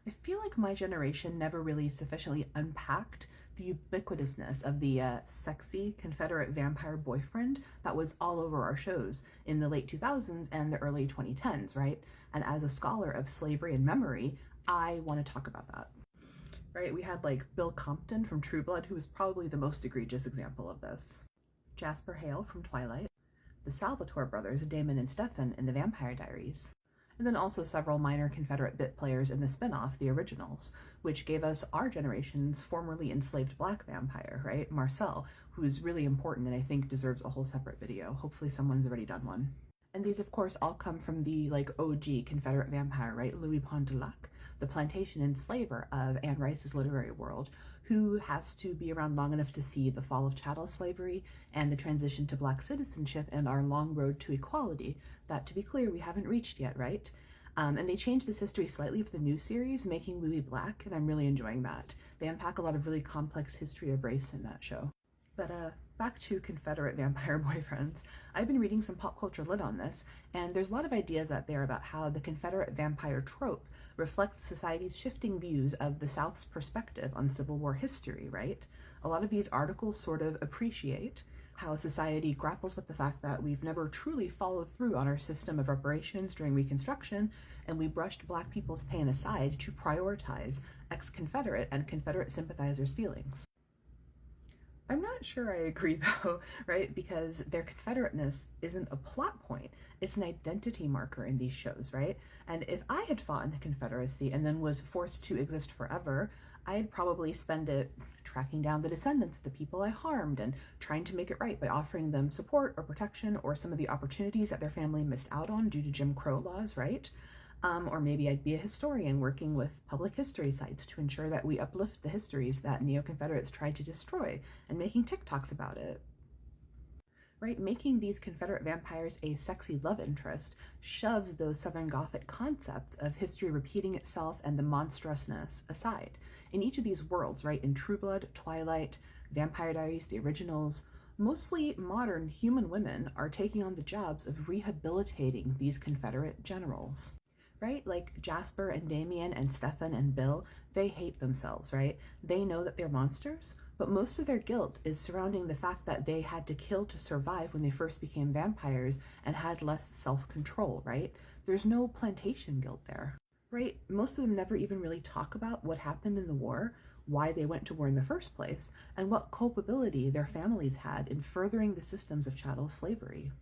I feel like my generation never really sufficiently unpacked the ubiquitousness of the sexy Confederate Vampire Boyfriend that was all over our shows in the late 2000s and the early 2010s, right? And as a scholar of slavery and memory, I want to talk about that. Right? We had like Bill Compton from True Blood, who was probably the most egregious example of this. Jasper Hale from Twilight, the Salvatore Brothers, Damon and Stefan in the Vampire Diaries, and then also several minor Confederate bit players in the spin-off, the Originals, which gave us our generation's formerly enslaved black vampire, right? Marcel, who is really important and I think deserves a whole separate video. Hopefully someone's already done one. And these, of course, all come from the OG Confederate vampire, right? Louis Pontilac, the plantation enslaver of Anne Rice's literary world, who has to be around long enough to see the fall of chattel slavery and the transition to black citizenship and our long road to equality that, to be clear, we haven't reached yet, right? And they changed this history slightly for the new series, making Louis black, and I'm really enjoying that. They unpack a lot of really complex history of race in that show. But back to Confederate Vampire Boyfriends. I've been reading some pop culture lit on this, and there's a lot of ideas out there about how the Confederate vampire trope reflects society's shifting views of the South's perspective on Civil War history, right? A lot of these articles sort of appreciate how society grapples with the fact that we've never truly followed through on our system of reparations during Reconstruction, and we brushed Black people's pain aside to prioritize ex-Confederate and Confederate sympathizers' feelings. I'm not sure I agree though, right? Because their Confederateness isn't a plot point, it's an identity marker in these shows, right? And if I had fought in the Confederacy and then was forced to exist forever, I'd probably spend it tracking down the descendants of the people I harmed and trying to make it right by offering them support or protection or some of the opportunities that their family missed out on due to Jim Crow laws, right? Or maybe I'd be a historian working with public history sites to ensure that we uplift the histories that neo-Confederates tried to destroy and making TikToks about it. Right? Making these Confederate vampires a sexy love interest shoves those Southern Gothic concepts of history repeating itself and the monstrousness aside. In each of these worlds, right, in True Blood, Twilight, Vampire Diaries, the Originals, mostly modern human women are taking on the jobs of rehabilitating these Confederate generals. Right? Like Jasper and Damien and Stefan and Bill, they hate themselves, right? They know that they're monsters, but most of their guilt is surrounding the fact that they had to kill to survive when they first became vampires and had less self-control, right? There's no plantation guilt there, right? Most of them never even really talk about what happened in the war, why they went to war in the first place, and what culpability their families had in furthering the systems of chattel slavery.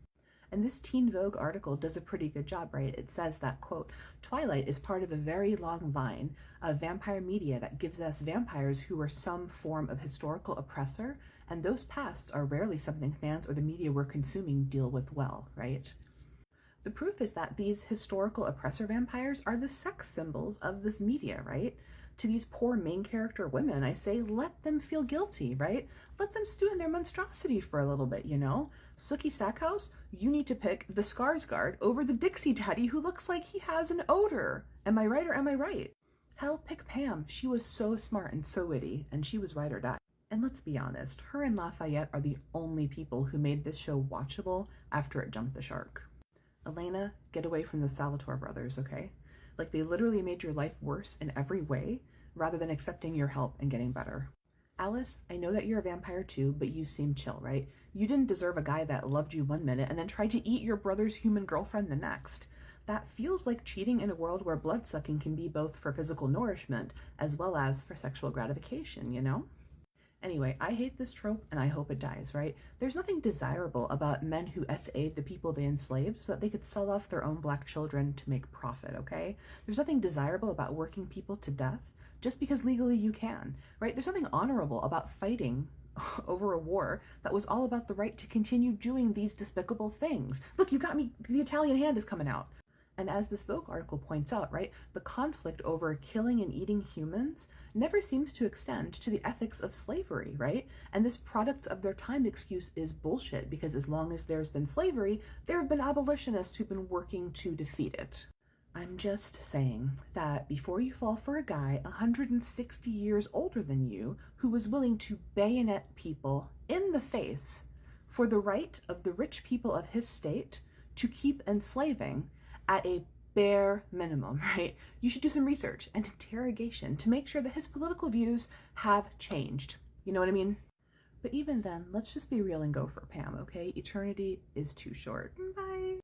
And this Teen Vogue article does a pretty good job, right? It says that, quote, Twilight is part of a very long line of vampire media that gives us vampires who were some form of historical oppressor, and those pasts are rarely something fans or the media we're consuming deal with well, right? The proof is that these historical oppressor vampires are the sex symbols of this media, right? To these poor main character women, I say, let them feel guilty, right? Let them stew in their monstrosity for a little bit, you know? Sookie Stackhouse, you need to pick the Skarsgård over the Dixie Daddy who looks like he has an odor. Am I right or am I right? Hell, pick Pam. She was so smart and so witty, and she was ride or die. And let's be honest, her and Lafayette are the only people who made this show watchable after it jumped the shark. Elena, get away from the Salvatore Brothers, okay? Like, they literally made your life worse in every way rather than accepting your help and getting better. Alice, I know that you're a vampire too, but you seem chill, right? You didn't deserve a guy that loved you one minute and then tried to eat your brother's human girlfriend the next. That feels like cheating in a world where bloodsucking can be both for physical nourishment as well as for sexual gratification, you know? Anyway, I hate this trope and I hope it dies, right? There's nothing desirable about men who SA'd the people they enslaved so that they could sell off their own black children to make profit, okay? There's nothing desirable about working people to death just because legally you can, right? There's nothing honorable about fighting over a war that was all about the right to continue doing these despicable things. Look, you got me, the Italian hand is coming out. And as this Vogue article points out, right, the conflict over killing and eating humans never seems to extend to the ethics of slavery, right? And this products of their time excuse is bullshit because as long as there's been slavery, there have been abolitionists who've been working to defeat it. I'm just saying that before you fall for a guy 160 years older than you who was willing to bayonet people in the face for the right of the rich people of his state to keep enslaving at a bare minimum, right? You should do some research and interrogation to make sure that his political views have changed. You know what I mean? But even then, let's just be real and go for Pam, okay? Eternity is too short. Bye.